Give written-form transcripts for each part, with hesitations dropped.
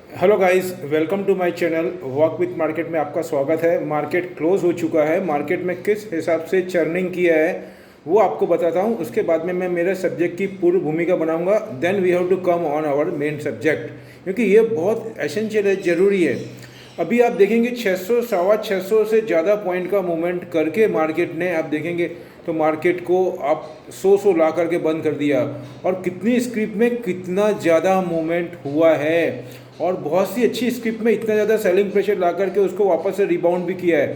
Hello guys, welcome to my channel walk with market में आपका स्वागत है। मार्केट क्लोज हो चुका है। मार्केट में किस हिसाब से चर्निंग किया है वो आपको बताता हूँ। उसके बाद में मैं मेरे सब्जेक्ट की पूर्व भूमिका बनाऊंगा। Then we have to come on our main subject, क्योंकि ये बहुत एसेंशियल है, ज़रूरी है। अभी आप देखेंगे 600 सवा 600 से ज़्यादा पॉइंट का मूवमेंट करके मार्केट ने, आप देखेंगे तो मार्केट को आप 100 ला करके बंद कर दिया। और कितनी स्क्रिप्ट में कितना ज़्यादा मूवमेंट हुआ है, और बहुत सी अच्छी स्क्रिप्ट में इतना ज़्यादा सेलिंग प्रेशर ला करके उसको वापस से रिबाउंड भी किया है।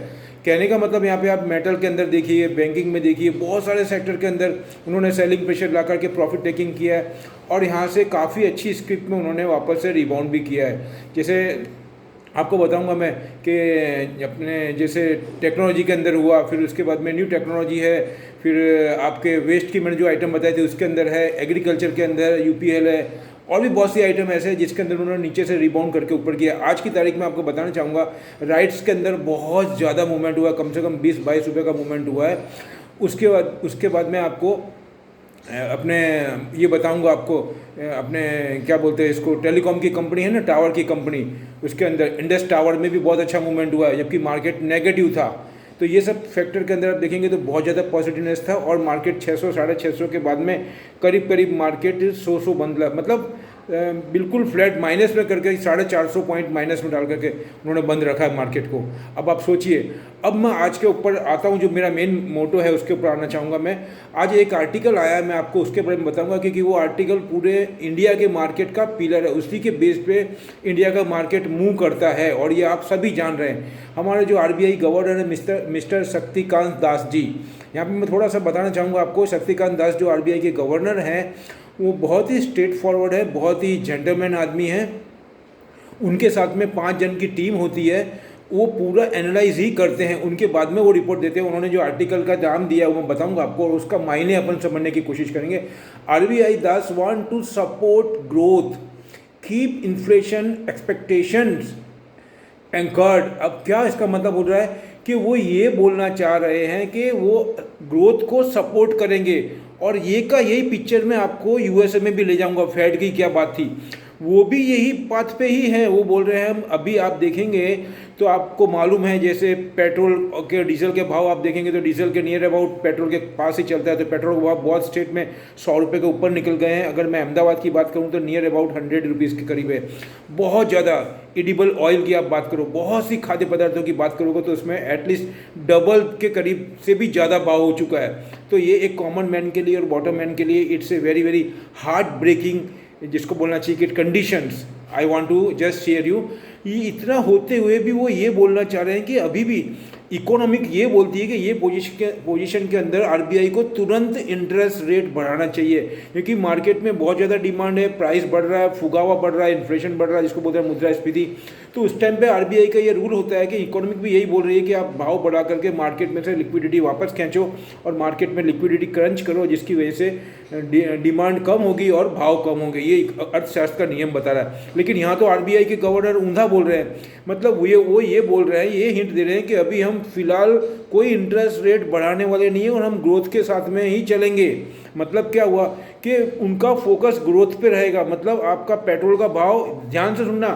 कहने का मतलब यहाँ पे आप मेटल के अंदर देखिए, बैंकिंग में देखिए, बहुत सारे सेक्टर के अंदर उन्होंने सेलिंग प्रेशर ला करके प्रॉफिट टेकिंग किया है, और यहाँ से काफ़ी अच्छी स्क्रिप्ट में उन्होंने वापस से रिबाउंड भी किया है। जैसे आपको बताऊंगा मैं कि अपने जैसे टेक्नोलॉजी के अंदर हुआ, फिर उसके बाद में न्यू टेक्नोलॉजी है, फिर आपके वेस्ट की मैंने जो आइटम बताए थे उसके अंदर है, एग्रीकल्चर के अंदर यूपीएल है, और भी बहुत सी आइटम ऐसे हैं जिसके अंदर उन्होंने नीचे से रिबाउंड करके ऊपर किया। आज की तारीख में आपको बताना चाहूँगा, राइट्स के अंदर बहुत ज़्यादा मूवमेंट हुआ, कम से कम 20-22 रुपये का मूवमेंट हुआ है। उसके बाद में आपको अपने ये बताऊंगा आपको, अपने क्या बोलते हैं इसको, टेलीकॉम की कंपनी है ना, टावर की कंपनी, उसके अंदर इंडस टावर में भी बहुत अच्छा मूवमेंट हुआ है, जबकि मार्केट नेगेटिव था। तो ये सब फैक्टर के अंदर आप देखेंगे तो बहुत ज़्यादा पॉजिटिवनेस था, और मार्केट 600 650 के बाद में करीब करीब मार्केट 100 बंद, मतलब बिल्कुल फ्लैट माइनस में करके 450 पॉइंट माइनस में डाल करके उन्होंने बंद रखा है मार्केट को। अब आप सोचिए, अब मैं आज के ऊपर आता हूँ, जो मेरा मेन मोटो है उसके ऊपर आना चाहूँगा मैं। आज एक आर्टिकल आया है, मैं आपको उसके बारे में बताऊँगा, क्योंकि वो आर्टिकल पूरे इंडिया के मार्केट का पिलर है, उसी के बेस पे इंडिया का मार्केट मूव करता है, और ये आप सभी जान रहे हैं। हमारे जो आरबीआई गवर्नर है मिस्टर शक्तिकांत दास जी, यहाँ पे मैं थोड़ा सा बताना चाहूँगा आपको। शक्तिकांत दास जो आरबीआई के गवर्नर हैं, वो बहुत ही स्ट्रेट फॉरवर्ड है, बहुत ही जेंटलमैन आदमी है। उनके साथ में 5 जन की टीम होती है, वो पूरा एनालाइज ही करते हैं, उनके बाद में वो रिपोर्ट देते हैं। उन्होंने जो आर्टिकल का नाम दिया है वो मैं बताऊंगा आपको, और उसका मायने अपन समझने की कोशिश करेंगे। RBI Das want to support growth, keep inflation expectations anchored. अब क्या इसका मतलब हो रहा है कि वो ये बोलना चाह रहे हैं कि वो ग्रोथ को सपोर्ट करेंगे, और ये का यही पिक्चर में आपको यूएसए में भी ले जाऊंगा। फेड की क्या बात थी, वो भी यही बात पे ही है। वो बोल रहे हैं, हम अभी आप देखेंगे तो आपको मालूम है, जैसे पेट्रोल के डीजल के भाव आप देखेंगे तो डीजल के नियर अबाउट पेट्रोल के पास ही चलता है, तो पेट्रोल के भाव बहुत स्टेट में 100 रुपये के ऊपर निकल गए हैं। अगर मैं अहमदाबाद की बात करूं तो नियर अबाउट 100 रुपीज़ के करीब है। बहुत ज़्यादा एडिबल ऑयल की आप बात करो, बहुत सी खाद्य पदार्थों की बात करोगे तो उसमें एटलीस्ट डबल के करीब से भी ज़्यादा भाव हो चुका है। तो ये एक कॉमन मैन के लिए और बॉटम मैन के लिए it's a very very heart breaking, जिसको बोलना चाहिए कि conditions I want to just share you. ये इतना होते हुए भी वो ये बोलना चाह रहे हैं कि अभी भी इकोनॉमिक ये बोलती है कि ये पोजीशन के अंदर आरबीआई को तुरंत इंटरेस्ट रेट बढ़ाना चाहिए, क्योंकि मार्केट में बहुत ज़्यादा डिमांड है, प्राइस बढ़ रहा है, फुगावा बढ़ रहा है, इन्फ्लेशन बढ़ रहा है, जिसको बोलते हैं मुद्रास्फीति। तो उस टाइम पे आरबीआई का ये रूल होता है कि इकोनॉमिक भी यही बोल रही है कि आप भाव बढ़ा करके मार्केट में से लिक्विडिटी वापस खींचो, और मार्केट में लिक्विडिटी क्रंच करो, जिसकी वजह से डिमांड कम होगी और भाव कम होंगे। ये अर्थशास्त्र का नियम बता रहा है। लेकिन यहाँ तो आरबीआई के गवर्नर ऊंधा बोल रहे हैं, मतलब वो ये बोल रहे हैं, ये हिंट दे रहे हैं कि अभी हम फिलहाल कोई इंटरेस्ट रेट बढ़ाने वाले नहीं है, और हम ग्रोथ के साथ में ही चलेंगे। मतलब क्या हुआ कि उनका फोकस ग्रोथ पे रहेगा। मतलब आपका पेट्रोल का भाव, ध्यान से सुनना,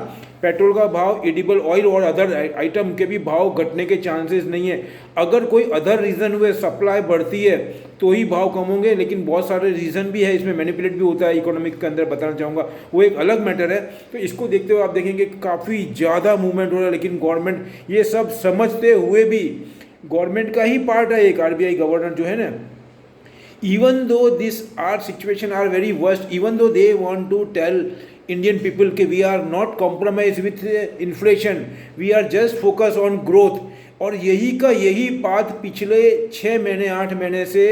पेट्रोल का भाव, एडिबल ऑयल और अदर आइटम के भी भाव घटने के चांसेस नहीं है। अगर कोई अदर रीज़न हुए, सप्लाई बढ़ती है तो ही भाव कम होंगे, लेकिन बहुत सारे रीज़न भी है, इसमें मैनिपुलेट भी होता है इकोनॉमिक के अंदर, बताना चाहूँगा, वो एक अलग मैटर है। तो इसको देखते हुए आप देखेंगे काफ़ी ज़्यादा मूवमेंट हो रहा है, लेकिन गवर्नमेंट ये सब समझते हुए भी, गवर्नमेंट का ही पार्ट है एक आरबीआई गवर्नर जो है ना, even though this our situation are very worst, even though they want to tell Indian people कि we are not compromise with inflation, we are just focus on growth। और यही का यही बात पिछले 6 महीने 8 महीने से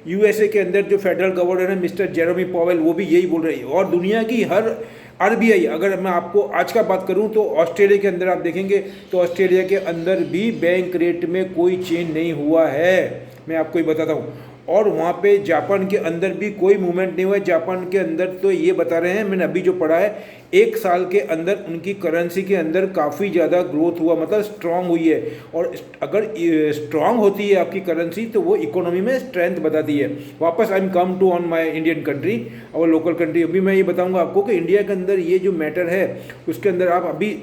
यूएसए के अंदर जो फेडरल गवर्नर है मिस्टर जेरेमी पॉवेल, वो भी यही बोल रहे हैं। और दुनिया की हर आरबीआई, अगर मैं आपको आज का बात करूं तो ऑस्ट्रेलिया के अंदर आप देखेंगे तो ऑस्ट्रेलिया के अंदर भी बैंक रेट में कोई चेंज नहीं हुआ है, मैं आपको ही बताता हूं। और वहाँ पे जापान के अंदर भी कोई मूवमेंट नहीं हुआ है। जापान के अंदर तो ये बता रहे हैं, मैंने अभी जो पढ़ा है, 1 साल के अंदर उनकी करेंसी के अंदर काफ़ी ज़्यादा ग्रोथ हुआ, मतलब स्ट्रांग हुई है। और अगर स्ट्रांग होती है आपकी करेंसी तो वो इकोनॉमी में स्ट्रेंथ बताती है। वापस I am come to on my Indian country, और लोकल कंट्री। अभी मैं ये बताऊँगा आपको कि इंडिया के अंदर ये जो मैटर है उसके अंदर आप अभी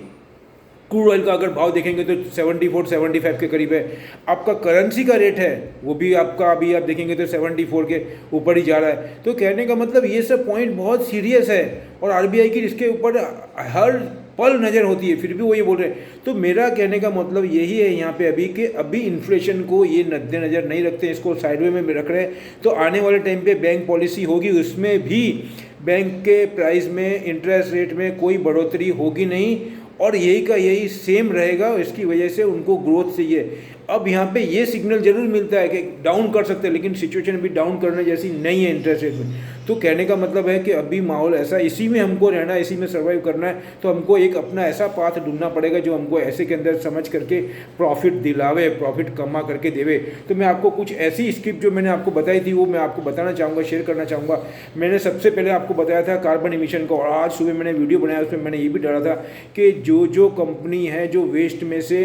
क्रूड ऑयल का अगर भाव देखेंगे तो 74-75 के करीब है। आपका करेंसी का रेट है वो भी आपका अभी आप देखेंगे तो 74 के ऊपर ही जा रहा है। तो कहने का मतलब ये सब पॉइंट बहुत सीरियस है, और आरबीआई की इसके ऊपर हर पल नज़र होती है, फिर भी वो ये बोल रहे हैं। तो मेरा कहने का मतलब यही है यहाँ पे अभी कि अभी इन्फ्लेशन को ये मद्देनजर नहीं रखते, इसको साइडवे में रख रहे हैं। तो आने वाले टाइम पे बैंक पॉलिसी होगी, उसमें भी बैंक के प्राइस में, इंटरेस्ट रेट में कोई बढ़ोतरी होगी नहीं, और यही का यही सेम रहेगा। इसकी वजह से उनको ग्रोथ चाहिए। अब यहाँ पे ये सिग्नल जरूर मिलता है कि डाउन कर सकते हैं, लेकिन सिचुएशन भी डाउन करने जैसी नहीं है इंटरेस्ट रेट में। तो कहने का मतलब है कि अभी माहौल ऐसा, इसी में हमको रहना है, इसी में सर्वाइव करना है। तो हमको एक अपना ऐसा पाथ ढूंढना पड़ेगा जो हमको ऐसे के अंदर समझ करके प्रॉफिट दिलावे, प्रॉफिट कमा करके देवे। तो मैं आपको कुछ ऐसी स्क्रिप्ट जो मैंने आपको बताई थी वो मैं आपको बताना चाहूँगा, शेयर करना चाहूँगा। मैंने सबसे पहले आपको बताया था कार्बन इमिशन का, और आज सुबह मैंने वीडियो बनाया उसमें मैंने ये भी डाला था कि जो कंपनी है जो वेस्ट में से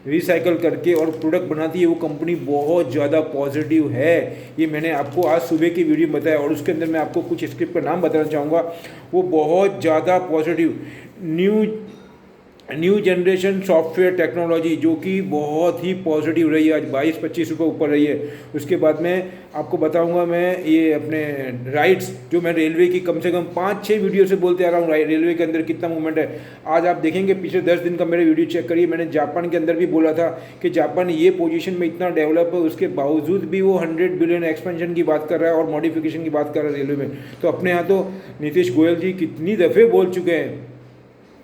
रिसाइकल करके और प्रोडक्ट बनाती है वो कंपनी बहुत ज़्यादा पॉजिटिव है। ये मैंने आपको आज सुबह की वीडियो में बताया, और उसके अंदर मैं आपको कुछ स्क्रिप्ट का नाम बताना चाहूँगा। वो बहुत ज़्यादा positive new generation software technology, जो कि बहुत ही पॉजिटिव रही है, आज 22-25 रुपये ऊपर रही है। उसके बाद में आपको बताऊंगा मैं ये अपने राइड्स, जो मैं रेलवे की कम से कम 5-6 वीडियो से बोलते आ रहा हूँ, रेलवे के अंदर कितना मूवमेंट है। आज आप देखेंगे पिछले 10 दिन का मेरे वीडियो चेक करिए, मैंने जापान के अंदर भी बोला था कि जापान ये पोजीशन में इतना डेवलप है, उसके बावजूद भी वो 100 बिलियन एक्सपेंशन की बात कर रहा है और मॉडिफिकेशन की बात कर रहा है रेलवे में। तो अपने यहाँ तो नीतीश गोयल जी कितनी दफ़े बोल चुके हैं,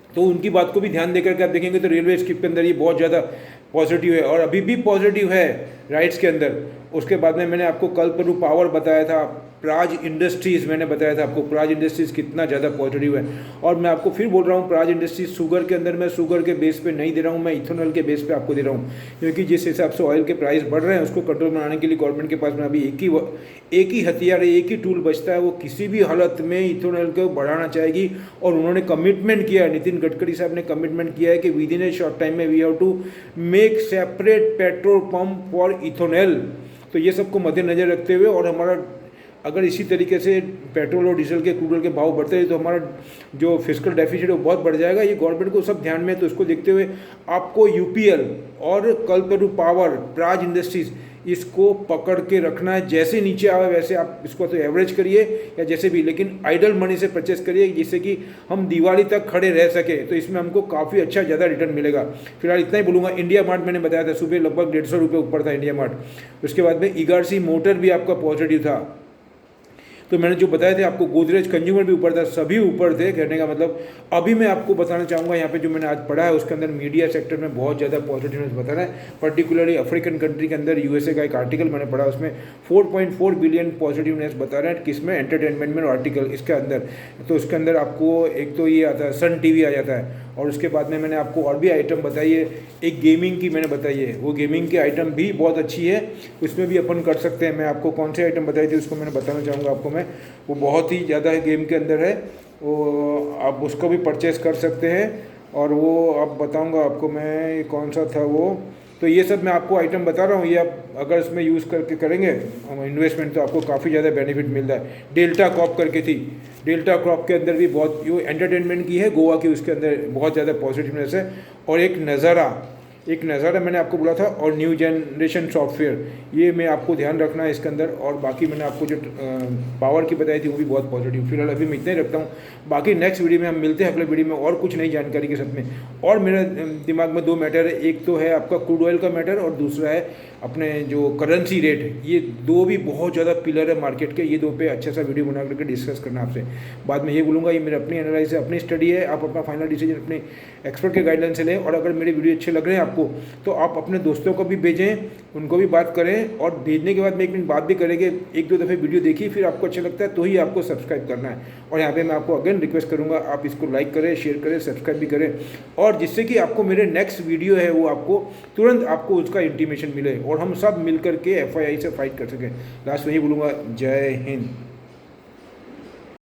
तो उनकी बात को भी ध्यान देकर के आप देखेंगे तो रेलवे स्क्रिप्ट के अंदर ये बहुत ज़्यादा पॉजिटिव है, और अभी भी पॉजिटिव है राइट्स के अंदर। उसके बाद में मैंने आपको कल्पतरु पावर बताया था, प्राज इंडस्ट्रीज़ मैंने बताया था आपको, प्राज इंडस्ट्रीज़ कितना ज़्यादा पॉजिटिव है। और मैं आपको फिर बोल रहा हूँ, प्राज इंडस्ट्रीज शुगर के अंदर मैं शुगर के बेस पे नहीं दे रहा हूँ, मैं इथेनॉल के बेस पे आपको दे रहा हूँ, क्योंकि जिस हिसाब से ऑयल के प्राइस बढ़ रहे हैं उसको कंट्रोल में लाने के लिए गवर्नमेंट के पास में अभी एक ही हथियार है, एक ही टूल बचता है, वो किसी भी हालत में इथेनॉल को बढ़ाना चाहेगी। और उन्होंने कमिटमेंट किया है, नितिन गडकरी साहब ने कमिटमेंट किया है कि within a short time में we have to make separate petrol pump for ethanol. तो ये सबको मद्देनजर रखते हुए, और हमारा अगर इसी तरीके से पेट्रोल और डीजल के क्रूड ऑयल के भाव बढ़ते हैं तो हमारा जो फिस्कल डेफिसिट है वो बहुत बढ़ जाएगा। ये गवर्नमेंट को सब ध्यान में है। तो इसको देखते हुए आपको यूपीएल और कल्पतरु पावर, प्राज इंडस्ट्रीज, इसको पकड़ के रखना है। जैसे नीचे आवे वैसे आप इसको तो एवरेज करिए या जैसे भी, लेकिन आइडल मनी से परचेस करिए जिससे कि हम दिवाली तक खड़े रह सके। तो इसमें हमको काफ़ी अच्छा ज़्यादा रिटर्न मिलेगा। फिलहाल इतना ही बोलूँगा। इंडिया मार्ट मैंने बताया था सुबह लगभग 150 रुपये ऊपर था इंडिया मार्ट। उसके बाद में ईगारसी मोटर भी आपका पॉजिटिव था। तो मैंने जो बताया थे आपको, गोदरेज कंज्यूमर भी ऊपर था, सभी ऊपर थे। कहने का मतलब अभी मैं आपको बताना चाहूँगा यहाँ पे जो मैंने आज पढ़ा है उसके अंदर मीडिया सेक्टर में बहुत ज़्यादा पॉजिटिवनेस बता रहा है। पर्टिकुलरली अफ्रीकन कंट्री के अंदर यूएसए का एक आर्टिकल मैंने पढ़ा, उसमें 4.4 बिलियन पॉजिटिवनेस बता रहे हैं। किसमें? एंटरटेनमेंट में आर्टिकल इसके अंदर। तो उसके अंदर आपको एक तो ये आता है, सन टीवी आ जाता है, और उसके बाद में मैंने आपको और भी आइटम बताई है। एक गेमिंग की मैंने बताई है, वो गेमिंग की आइटम भी बहुत अच्छी है, उसमें भी अपन कर सकते हैं। मैं आपको कौन से आइटम बताई थी उसको मैंने बताना चाहूँगा आपको मैं। वो बहुत ही ज़्यादा गेम के अंदर है, वो आप उसको भी परचेज़ कर सकते हैं। और वो आप बताऊँगा आपको मैं कौन सा था वो। तो ये सब मैं आपको आइटम बता रहा हूँ, ये आप अगर इसमें यूज़ करके करेंगे इन्वेस्टमेंट तो आपको काफ़ी ज़्यादा बेनिफिट मिलता है। डेल्टा क्रॉप करके थी, डेल्टा क्रॉप के अंदर भी बहुत जो एंटरटेनमेंट की है गोवा की, उसके अंदर बहुत ज़्यादा पॉजिटिवनेस है। और एक नज़ारा मैंने आपको बोला था, और न्यू जनरेशन सॉफ्टवेयर, ये मैं आपको ध्यान रखना है इसके अंदर। और बाकी मैंने आपको जो पावर की बताई थी वो भी बहुत पॉजिटिव। फिलहाल अभी मैं इतना ही रखता हूँ, बाकी नेक्स्ट वीडियो में हम मिलते हैं, अगले वीडियो में और कुछ नई जानकारी के साथ में। और मेरे दिमाग में 2 मैटर है, एक तो है आपका क्रूड ऑयल का मैटर और दूसरा है अपने जो करेंसी रेट है। ये 2 भी बहुत ज़्यादा पिलर है मार्केट के, ये 2 पे अच्छा सा वीडियो बना करके डिस्कस करना आपसे। बाद में ये बोलूँगा ये मेरी अपनी एनालाइज है, अपनी स्टडी है, आप अपना फाइनल डिसीजन अपने एक्सपर्ट के गाइडलाइन से लें। और अगर मेरे वीडियो अच्छे लग रहे हैं आपको तो आप अपने दोस्तों को भी भेजें, उनको भी बात करें, और भेजने के बाद में 1 मिनट बात भी करेंगे। 1-2 दफ़े वीडियो देखिए, फिर आपको अच्छा लगता है तो ही आपको सब्सक्राइब करना है। और यहाँ पे मैं आपको अगेन रिक्वेस्ट करूँगा आप इसको लाइक करें, शेयर करें, सब्सक्राइब भी करें, और जिससे कि आपको मेरे नेक्स्ट वीडियो है वो आपको तुरंत आपको उसका इंटीमेशन मिले। और और हम सब मिल कर के FII से फाइट कर सकें। लास्ट में ही बोलूँगा, जय हिंद।